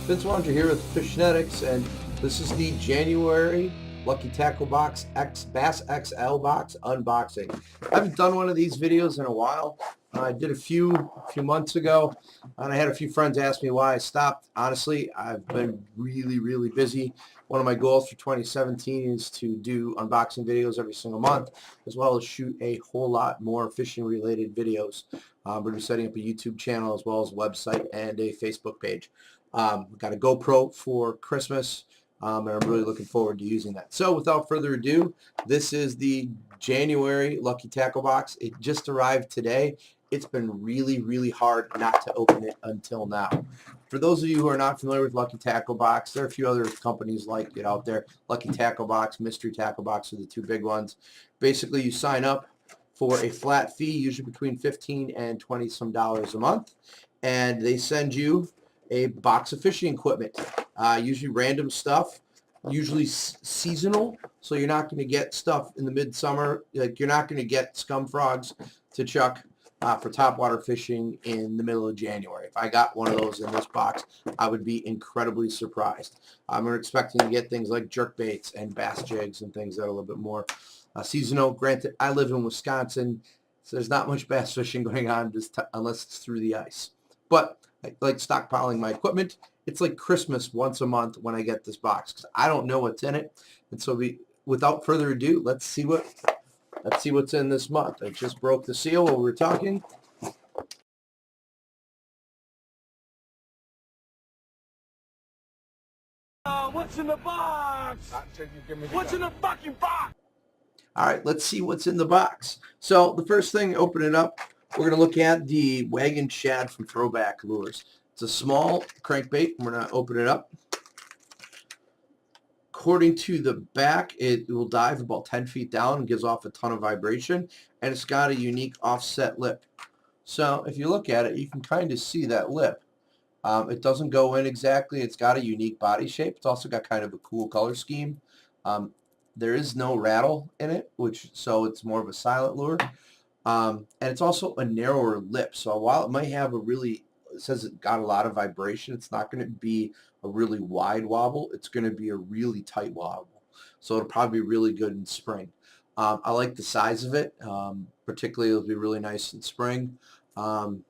Vincent Wondra here with Fishnetics, and this is the January Lucky Tackle Box X Bass XL box unboxing. I haven't done one of these videos in a while. I did a few months ago, and I had a few friends ask me why I stopped. Honestly, I've been really busy. One of my goals for 2017 is to do unboxing videos every single month, as well as shoot a whole lot more fishing-related videos. We're going to be setting up a YouTube channel as well as a website and a Facebook page. Got a GoPro for Christmas, and I'm really looking forward to using that. So without further ado, this is the January Lucky Tackle Box. It just arrived today. It's been really hard not to open it until now. For those of you who are not familiar with Lucky Tackle Box, there are a few other companies like it out there. Lucky Tackle Box, Mystery Tackle Box are the two big ones. Basically, you sign up for a flat fee, usually between $15 and $20 some a month, and they send you a box of fishing equipment, usually random stuff, usually seasonal, so you're not going to get stuff in the midsummer. Like, you're not going to get scum frogs to chuck for topwater fishing in the middle of January. If I got one of those in this box, I would be incredibly surprised. I'm expecting to get things like jerk baits and bass jigs and things that are a little bit more seasonal. Granted, I live in Wisconsin, so there's not much bass fishing going on unless it's through the ice. But I like stockpiling my equipment. It's like Christmas once a month when I get this box, because I don't know what's in it. And so without further ado, let's see what's in this month. I just broke the seal while we were talking. What's in the box? What's in the fucking box? All right, let's see what's in the box. So the first thing, open it up, we're going to look at the Wagon Shad from Throwback Lures. It's a small crankbait. We're going to open it up. According to the back, it will dive about 10 feet down and gives off a ton of vibration, and it's got a unique offset lip. So if you look at it, you can kind of see that lip. It doesn't go in exactly. It's got a unique body shape. It's also got kind of a cool color scheme. There is no rattle in it, so it's more of a silent lure. And it's also a narrower lip. So while it might have it says it got a lot of vibration, it's not going to be a really wide wobble. It's going to be a really tight wobble. So it'll probably be really good in spring. I like the size of it. Particularly, it'll be really nice in spring. I'm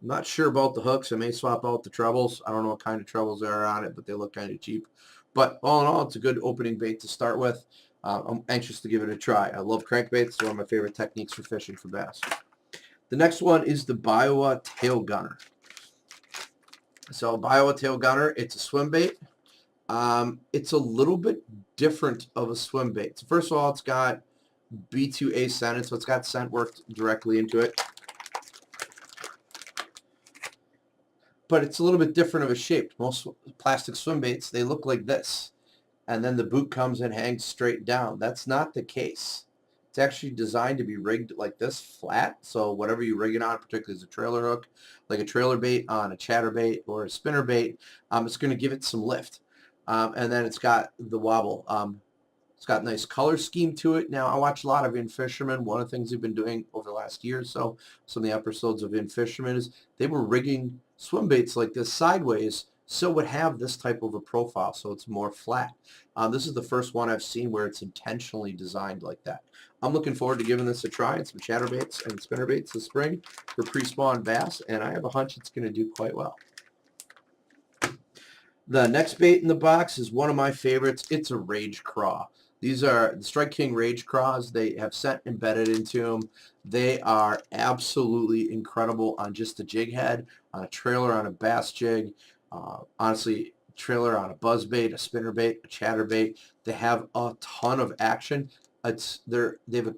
not sure about the hooks. I may swap out the trebles. I don't know what kind of trebles there are on it, but they look kind of cheap. But all in all, it's a good opening bait to start with. I'm anxious to give it a try. I love crankbaits. It's one of my favorite techniques for fishing for bass. The next one is the Biowa Tail Gunner. So Biowa Tail Gunner, it's a swim bait. It's a little bit different of a swim bait. So first of all, it's got B2A scent, so it's got scent worked directly into it. But it's a little bit different of a shape. Most plastic swim baits, they look like this, and then the boot comes and hangs straight down. That's not the case. It's actually designed to be rigged like this, flat, so whatever you rig it on, particularly as a trailer hook, like a trailer bait on a chatterbait or a spinner bait, it's going to give it some lift. And then it's got the wobble. It's got a nice color scheme to it. Now, I watch a lot of In Fisherman. One of the things they've been doing over the last year or so, some of the episodes of In Fisherman, is they were rigging swim baits like this sideways so it would have this type of a profile, so it's more flat. This is the first one I've seen where it's intentionally designed like that. I'm looking forward to giving this a try and some chatterbaits and spinnerbaits this spring for pre-spawn bass, and I have a hunch it's going to do quite well. The next bait in the box is one of my favorites. It's a Rage Craw. These are the Strike King Rage Craws. They have scent embedded into them. They are absolutely incredible on just a jig head, on a trailer, on a bass jig. Honestly, trailer on a buzz bait, a spinner bait, a chatterbait. They have a ton of action. They have a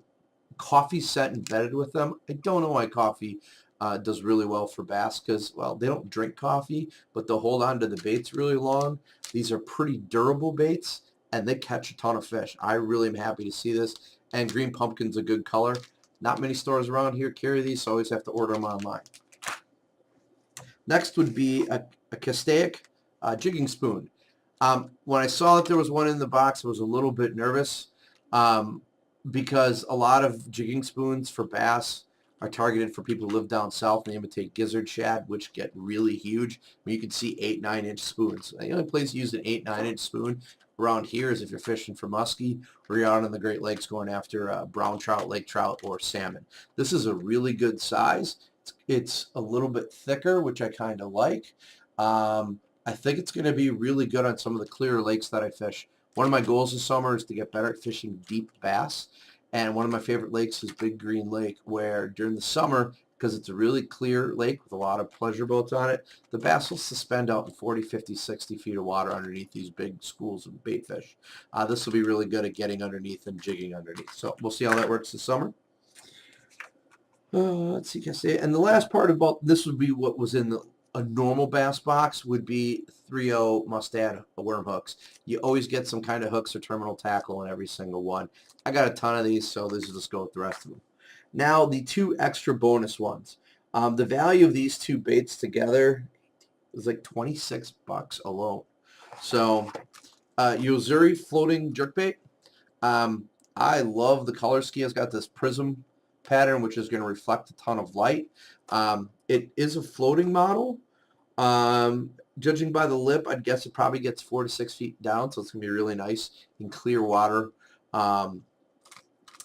coffee scent embedded with them. I don't know why coffee does really well for bass, because, well, they don't drink coffee, but they'll hold on to the baits really long. These are pretty durable baits, and they catch a ton of fish. I really am happy to see this. And green pumpkin's a good color. Not many stores around here carry these, so I always have to order them online. Next would be a Castaic jigging spoon. When I saw that there was one in the box, I was a little bit nervous because a lot of jigging spoons for bass are targeted for people who live down south and they imitate gizzard shad, which get really huge. I mean, you can see 8-9 inch spoons. The only place you use an 8-9 inch spoon around here is if you're fishing for muskie or you're out in the Great Lakes going after brown trout, lake trout, or salmon. This is a really good size. It's a little bit thicker, which I kind of like. I think it's going to be really good on some of the clearer lakes that I fish. One of my goals this summer is to get better at fishing deep bass. And one of my favorite lakes is Big Green Lake, where during the summer, because it's a really clear lake with a lot of pleasure boats on it, the bass will suspend out in 40, 50, 60 feet of water underneath these big schools of bait fish. This will be really good at getting underneath and jigging underneath. So we'll see how that works this summer. Let's see, can I say it? And the last part about this would be what was in a normal bass box would be 3/0 mustad worm hooks. You always get some kind of hooks or terminal tackle in every single one. I got a ton of these, so let's just go with the rest of them. Now, the two extra bonus ones. The value of these two baits together is like 26 bucks alone. So, Yozuri floating jerkbait. I love the color scheme. It's got this prism pattern, which is going to reflect a ton of light. It is a floating model. Judging by the lip, I'd guess it probably gets 4 to 6 feet down, so it's going to be really nice in clear water,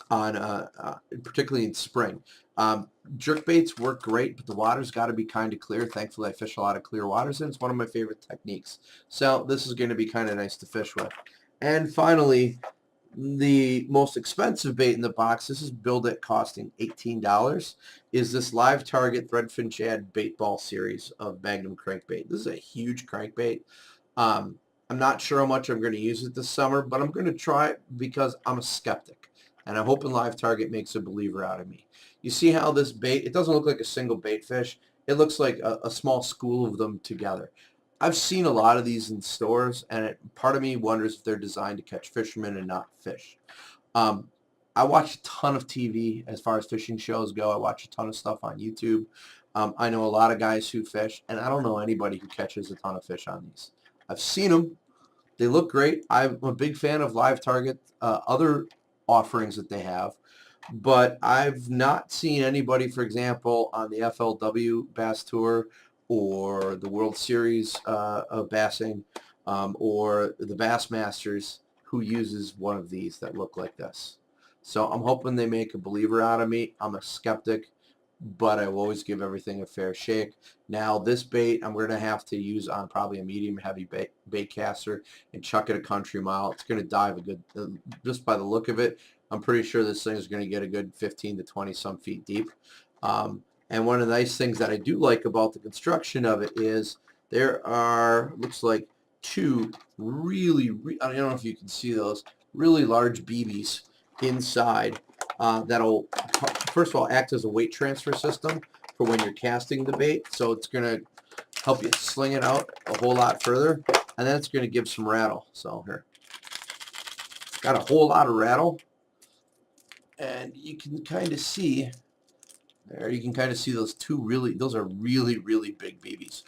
particularly in spring. Jerkbaits work great, but the water's got to be kind of clear. Thankfully, I fish a lot of clear waters, and it's one of my favorite techniques. So this is going to be kind of nice to fish with. And finally, the most expensive bait in the box, this is billed at costing $18, is this Live Target Threadfin Shad Bait Ball series of Magnum crankbait. This is a huge crankbait. I'm not sure how much I'm going to use it this summer, but I'm going to try it because I'm a skeptic. And I'm hoping Live Target makes a believer out of me. You see how this bait, it doesn't look like a single bait fish. It looks like a small school of them together. I've seen a lot of these in stores, and part of me wonders if they're designed to catch fishermen and not fish. I watch a ton of TV as far as fishing shows go. I watch a ton of stuff on YouTube. I know a lot of guys who fish, and I don't know anybody who catches a ton of fish on these. I've seen them. They look great. I'm a big fan of Live Target, other offerings that they have, but I've not seen anybody, for example, on the FLW Bass Tour or the World Series of Bassing or the Bassmasters who uses one of these that look like this. So I'm hoping they make a believer out of me. I'm a skeptic, but I will always give everything a fair shake. Now this bait I'm going to have to use on probably a medium heavy bait caster and chuck it a country mile. It's going to dive a good, just by the look of it, I'm pretty sure this thing is going to get a good 15 to 20 some feet deep. And one of the nice things that I do like about the construction of it is there are, looks like, two really, I don't know if you can see those, really large BBs inside that'll, first of all, act as a weight transfer system for when you're casting the bait. So it's going to help you sling it out a whole lot further. And then it's going to give some rattle. So here, got a whole lot of rattle. And you can kind of see, there you can kind of see those two really, those are really, really big BBs.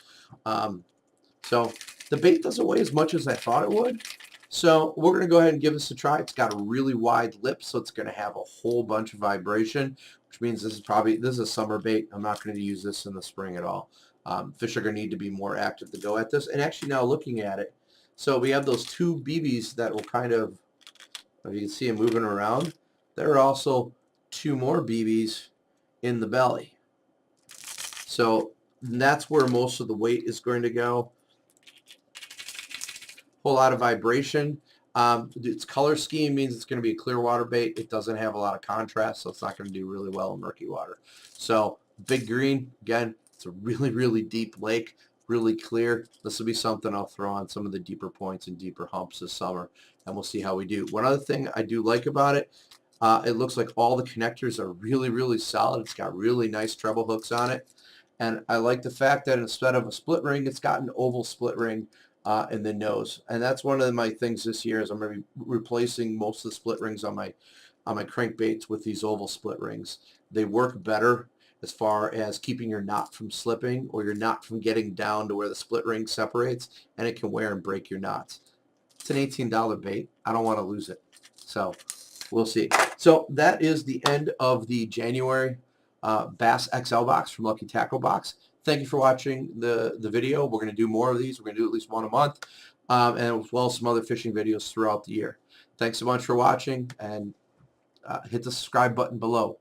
So the bait doesn't weigh as much as I thought it would. So we're going to go ahead and give this a try. It's got a really wide lip, so it's going to have a whole bunch of vibration, which means this is a summer bait. I'm not going to use this in the spring at all. Fish are going to need to be more active to go at this. And actually now looking at it, so we have those two BBs that will kind of, if you can see them moving around, there are also two more BBs in the belly. So that's where most of the weight is going to go. Whole lot of vibration. Its color scheme means it's going to be a clear water bait. It doesn't have a lot of contrast, so it's not going to do really well in murky water. So Big Green, again, it's a really, really deep lake, really clear. This will be something I'll throw on some of the deeper points and deeper humps this summer, and we'll see how we do. One other thing I do like about it, it looks like all the connectors are really, really solid. It's got really nice treble hooks on it. And I like the fact that instead of a split ring, it's got an oval split ring in the nose. And that's one of my things this year is I'm going to be replacing most of the split rings on my crankbaits with these oval split rings. They work better as far as keeping your knot from slipping or your knot from getting down to where the split ring separates, and it can wear and break your knots. It's an $18 bait. I don't want to lose it. So we'll see. So that is the end of the January Bass XL box from Lucky Tackle Box. Thank you for watching the video. We're going to do more of these. We're going to do at least one a month, and as well as some other fishing videos throughout the year. Thanks so much for watching, and hit the subscribe button below.